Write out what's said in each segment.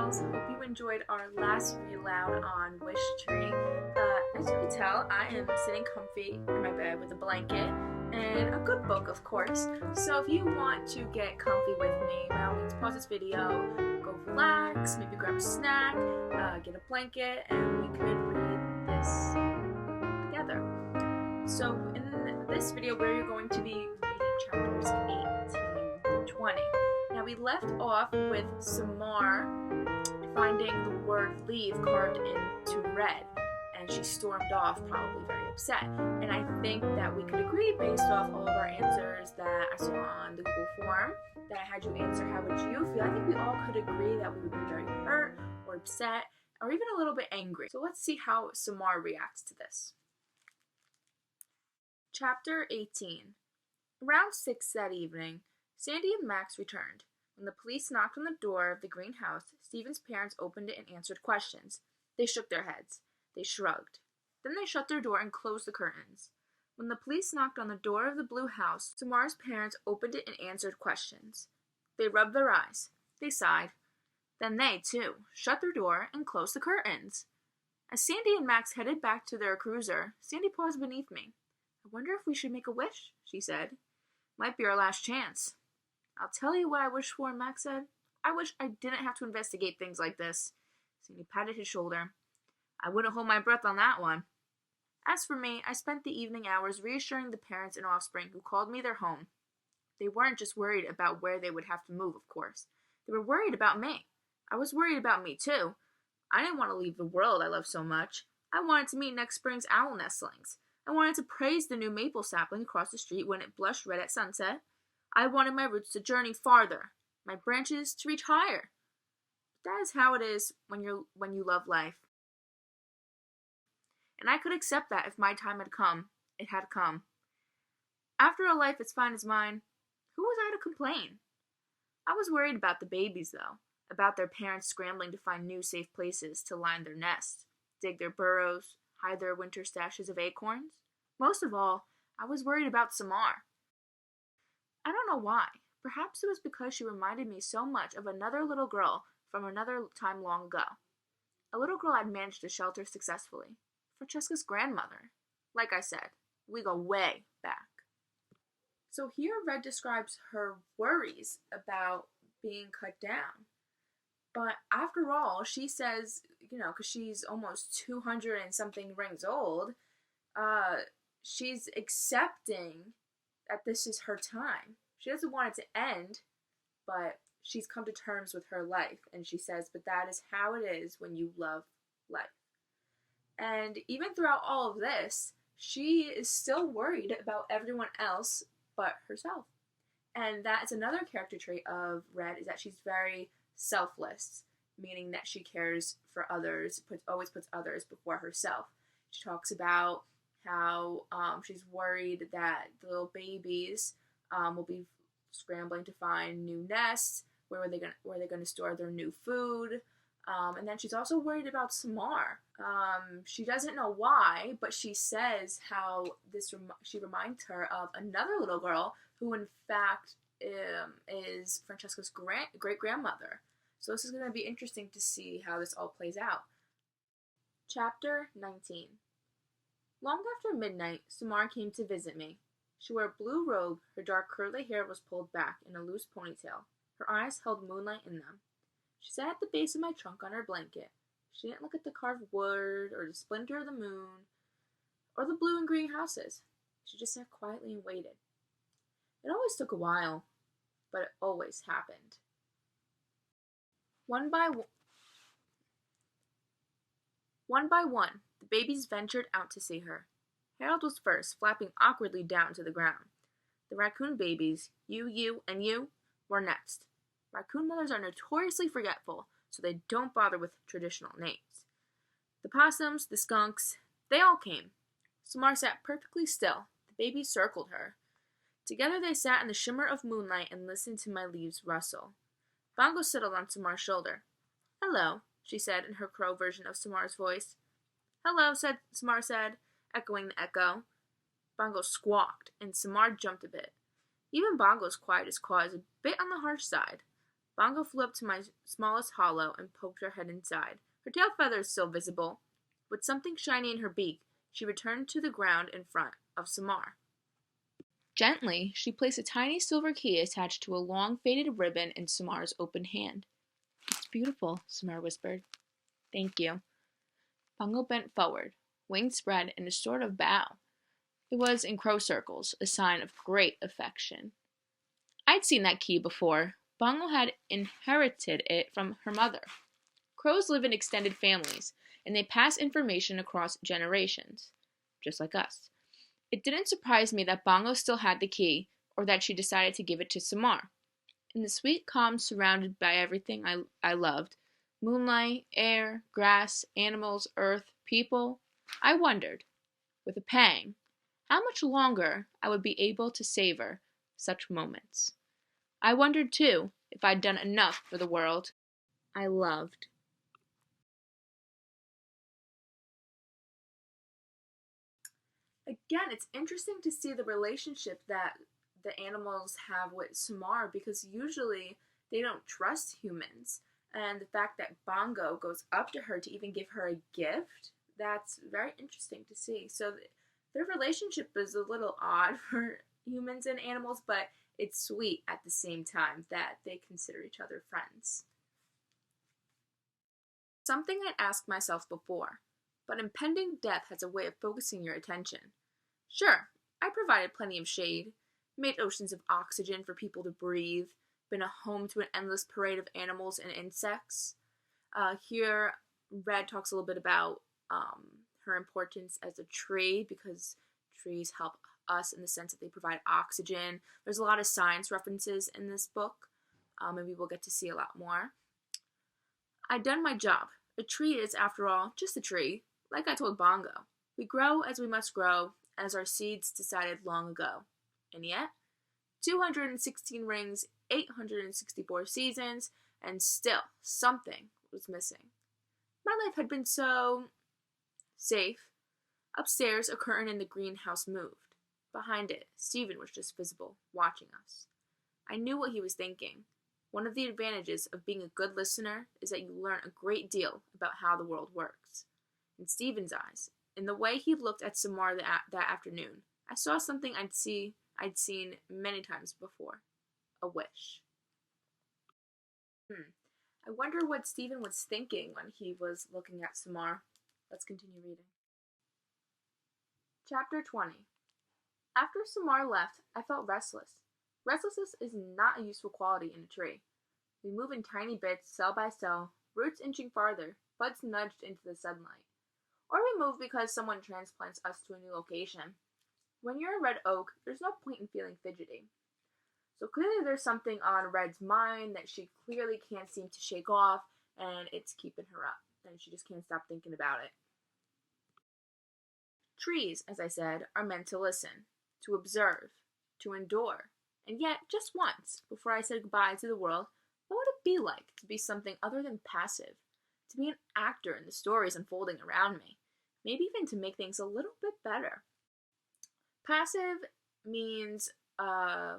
pals, hope you enjoyed our last reloud on Wishtree. As you can tell, I am sitting comfy in my bed with a blanket and a good book, of course. So if you want to get comfy with me, by all means pause this video, go relax, maybe grab a snack, get a blanket, and we could read this together. So in this video, we're going to be reading chapters 18 through 20. Now we left off with Samar finding the word leave carved into red, and she stormed off, probably very upset. And I think that we could agree, based off all of our answers that I saw on the Google form, that I had you answer how would you feel. I think we all could agree that we would be very hurt or upset or even a little bit angry. So let's see how Samar reacts to this. Chapter 18. Around 6 that evening, Sandy and Max returned. When the police knocked on the door of the green house, Stephen's parents opened it and answered questions. They shook their heads. They shrugged. Then they shut their door and closed the curtains. When the police knocked on the door of the blue house, Samar's parents opened it and answered questions. They rubbed their eyes. They sighed. Then they, too, shut their door and closed the curtains. As Sandy and Max headed back to their cruiser, Sandy paused beneath me. I wonder if we should make a wish, she said. Might be our last chance. I'll tell you what I wish for, Max said. I wish I didn't have to investigate things like this. Sandy patted his shoulder. I wouldn't hold my breath on that one. As for me, I spent the evening hours reassuring the parents and offspring who called me their home. They weren't just worried about where they would have to move, of course. They were worried about me. I was worried about me, too. I didn't want to leave the world I love so much. I wanted to meet next spring's owl nestlings. I wanted to praise the new maple sapling across the street when it blushed red at sunset. I wanted my roots to journey farther, my branches to reach higher. But that is how it is when you love life. And I could accept that if my time had come. It had come. After a life as fine as mine, who was I to complain? I was worried about the babies, though, about their parents scrambling to find new safe places to line their nests, dig their burrows, hide their winter stashes of acorns. Most of all, I was worried about Samar. I don't know why. Perhaps it was because she reminded me so much of another little girl from another time long ago. A little girl I'd managed to shelter successfully. Francesca's grandmother. Like I said, we go way back. So here Red describes her worries about being cut down. But after all, she says, because she's almost 200 and something rings old, she's accepting that this is her time. She doesn't want it to end, but she's come to terms with her life. And she says, but that is how it is when you love life. And even throughout all of this, she is still worried about everyone else but herself. And that is another character trait of Red, is that she's very selfless, meaning that she cares for others, always puts others before herself. She talks about how she's worried that the little babies will be scrambling to find new nests, where they're going to store their new food. And then she's also worried about Samar. She doesn't know why, but she says how she reminds her of another little girl who, in fact, is Francesca's great-grandmother. So this is going to be interesting to see how this all plays out. Chapter 19. Long after midnight, Samar came to visit me. She wore a blue robe, her dark curly hair was pulled back in a loose ponytail. Her eyes held moonlight in them. She sat at the base of my trunk on her blanket. She didn't look at the carved wood, or the splinter of the moon, or the blue and green houses. She just sat quietly and waited. It always took a while, but it always happened. One by one, the babies ventured out to see her. Harold was first, flapping awkwardly down to the ground. The raccoon babies, you, and you, were next. Raccoon mothers are notoriously forgetful, so they don't bother with traditional names. The possums, the skunks, they all came. Samar sat perfectly still. The babies circled her. Together they sat in the shimmer of moonlight and listened to my leaves rustle. Bongo settled on Samar's shoulder. Hello, she said in her crow version of Samar's voice. Hello, Samar said, echoing the echo. Bongo squawked, and Samar jumped a bit. Even Bongo's quietest caw is a bit on the harsh side. Bongo flew up to my smallest hollow and poked her head inside. Her tail feathers still visible. With something shiny in her beak, she returned to the ground in front of Samar. Gently, she placed a tiny silver key attached to a long faded ribbon in Samar's open hand. "It's beautiful," Samar whispered. "Thank you." Bongo bent forward, wings spread in a sort of bow. It was, in crow circles, a sign of great affection. I'd seen that key before. Bongo had inherited it from her mother. Crows live in extended families, and they pass information across generations, just like us. It didn't surprise me that Bongo still had the key, or that she decided to give it to Samar. In the sweet calm surrounded by everything I loved, moonlight, air, grass, animals, earth, people, I wondered, with a pang, how much longer I would be able to savor such moments. I wondered, too, if I'd done enough for the world I loved. Again, it's interesting to see the relationship that the animals have with Samar because usually they don't trust humans. And the fact that Bongo goes up to her to even give her a gift, that's very interesting to see. So their relationship is a little odd for humans and animals, but it's sweet at the same time that they consider each other friends. Something I'd asked myself before, but impending death has a way of focusing your attention. Sure, I provided plenty of shade, made oceans of oxygen for people to breathe, been a home to an endless parade of animals and insects. Here, Red talks a little bit about her importance as a tree because trees help us in the sense that they provide oxygen. There's a lot of science references in this book. Maybe we'll get to see a lot more. I'd done my job. A tree is, after all, just a tree, like I told Bongo. We grow as we must grow, as our seeds decided long ago. And yet, 216 rings, 864 seasons, and still something was missing. My life had been so safe. Upstairs, a curtain in the greenhouse moved. Behind it, Stephen was just visible, watching us. I knew what he was thinking. One of the advantages of being a good listener is that you learn a great deal about how the world works. In Stephen's eyes, in the way he looked at Samar that afternoon, I saw something I'd seen many times before. A wish. I wonder what Stephen was thinking when he was looking at Samar. Let's continue reading. Chapter 20. After Samar left, I felt restless. Restlessness is not a useful quality in a tree. We move in tiny bits, cell by cell, roots inching farther, buds nudged into the sunlight. Or we move because someone transplants us to a new location. When you're a red oak, there's no point in feeling fidgety. So clearly there's something on Red's mind that she clearly can't seem to shake off, and it's keeping her up, and she just can't stop thinking about it. Trees, as I said, are meant to listen, to observe, to endure. And yet, just once, before I said goodbye to the world, what would it be like to be something other than passive? To be an actor in the stories unfolding around me? Maybe even to make things a little bit better. Passive means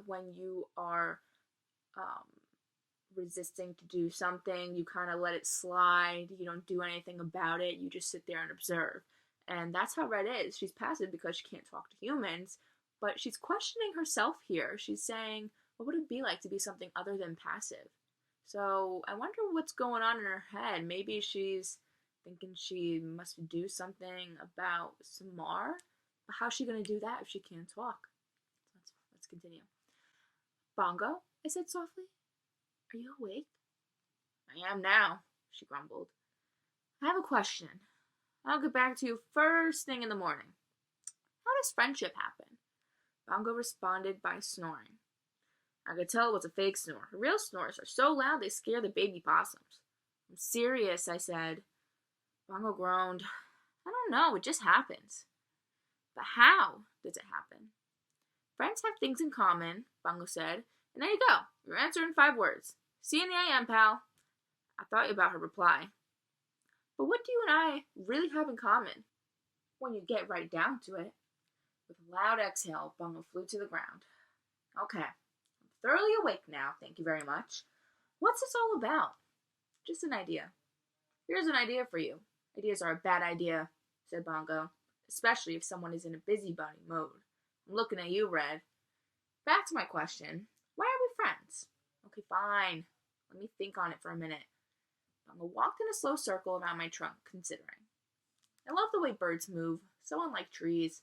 when you are resisting to do something, you kind of let it slide, you don't do anything about it, you just sit there and observe. And that's how Red is. She's passive because she can't talk to humans, but she's questioning herself here. She's saying, what would it be like to be something other than passive? So I wonder what's going on in her head. Maybe she's thinking she must do something about Samar. But how's she going to do that if she can't talk? Let's continue. Bongo, I said softly. Are you awake? I am now, she grumbled. I have a question. I'll get back to you first thing in the morning. How does friendship happen? Bongo responded by snoring. I could tell it was a fake snore. Her real snores are so loud they scare the baby possums. I'm serious, I said. Bongo groaned. I don't know, it just happens. But how does it happen? Friends have things in common, Bongo said. And there you go. Your answer in 5 words. See you in the AM, pal. I thought about her reply. But what do you and I really have in common? When you get right down to it. With a loud exhale, Bongo flew to the ground. Okay, I'm thoroughly awake now, thank you very much. What's this all about? Just an idea. Here's an idea for you. Ideas are a bad idea, said Bongo, especially if someone is in a busybody mode. I'm looking at you, Red. Back to my question. Why are we friends? Okay, fine. Let me think on it for a minute. Bongo walked in a slow circle around my trunk, considering. I love the way birds move, so unlike trees.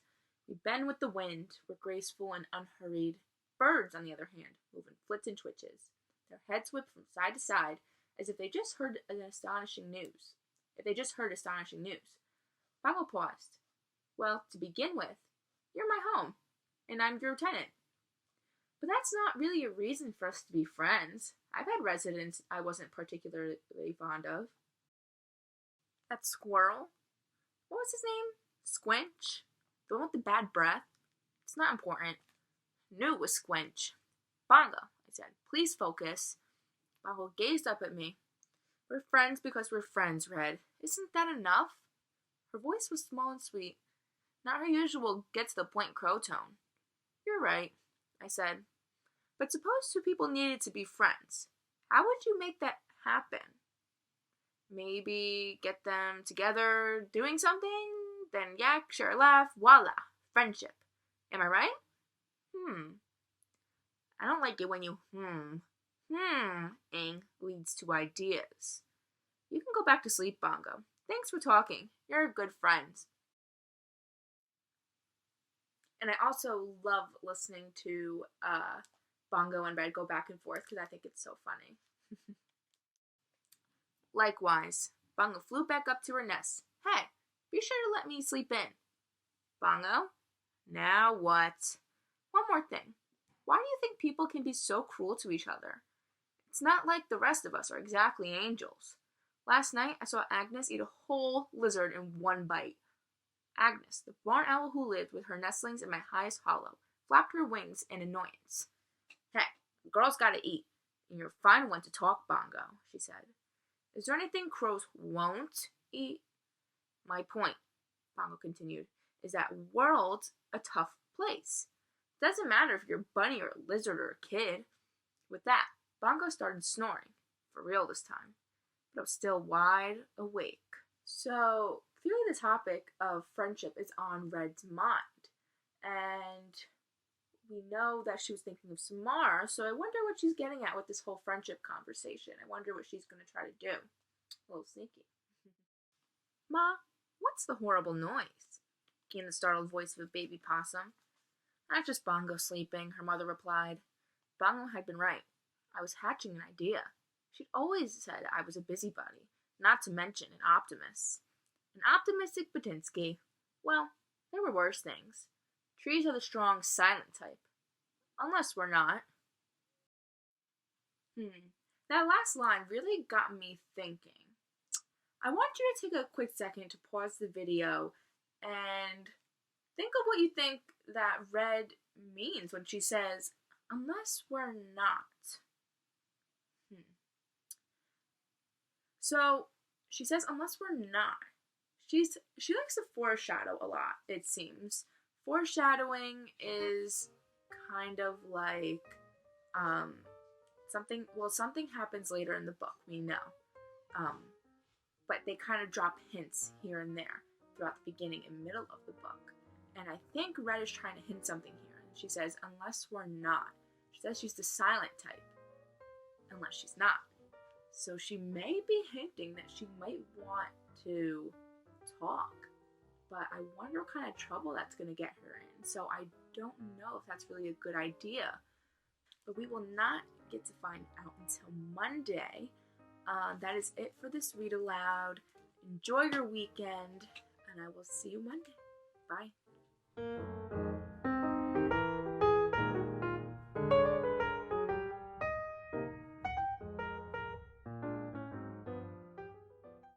We bend with the wind, we're graceful and unhurried. Birds, on the other hand, move in flits and twitches. Their heads whip from side to side, as if they just heard astonishing news. Bongo paused. Well, to begin with, you're my home, and I'm your tenant. But that's not really a reason for us to be friends. I've had residents I wasn't particularly fond of. That squirrel? What was his name? Squinch? The one with the bad breath? It's not important. Knew it was Squinch. Bongo, I said. Please focus. Bongo gazed up at me. We're friends because we're friends, Red. Isn't that enough? Her voice was small and sweet. Not her usual get-to-the-point crow tone. You're right, I said. But suppose two people needed to be friends. How would you make that happen? Maybe get them together doing something? Then yak, share a laugh, voila, friendship. Am I right? I don't like it when you ing leads to ideas. You can go back to sleep, Bongo. Thanks for talking. You're a good friend. And I also love listening to Bongo and Red go back and forth because I think it's so funny. Likewise, Bongo flew back up to her nest. Hey, be sure to let me sleep in. Bongo, now what? One more thing. Why do you think people can be so cruel to each other? It's not like the rest of us are exactly angels. Last night, I saw Agnes eat a whole lizard in one bite. Agnes, the barn owl who lived with her nestlings in my highest hollow, flapped her wings in annoyance. Hey, the girl's gotta eat, and you're a fine one to talk, Bongo, she said. Is there anything crows won't eat? My point, Bongo continued, is that world's a tough place. It doesn't matter if you're a bunny or a lizard or a kid. With that, Bongo started snoring, for real this time, but I was still wide awake. So, clearly the topic of friendship is on Red's mind, and we know that she was thinking of Samara, so I wonder what she's getting at with this whole friendship conversation. I wonder what she's going to try to do. A little sneaky. Ma, what's the horrible noise? Came the startled voice of a baby possum. Not just Bongo sleeping, her mother replied. Bongo had been right. I was hatching an idea. She'd always said I was a busybody, not to mention an optimist. An optimistic Batinsky. Well, there were worse things. Trees are the strong, silent type. Unless we're not. That last line really got me thinking. I want you to take a quick second to pause the video and think of what you think that Red means when she says, unless we're not. So, she says, unless we're not. She likes to foreshadow a lot, it seems. Foreshadowing is kind of like something happens later in the book, we know. But they kind of drop hints here and there throughout the beginning and middle of the book. And I think Red is trying to hint something here. She says, unless we're not. She says she's the silent type. Unless she's not. So she may be hinting that she might want to talk. But I wonder what kind of trouble that's going to get her in. So I don't know if that's really a good idea. But we will not get to find out until Monday. That is it for this read aloud. Enjoy your weekend, and I will see you Monday. Bye.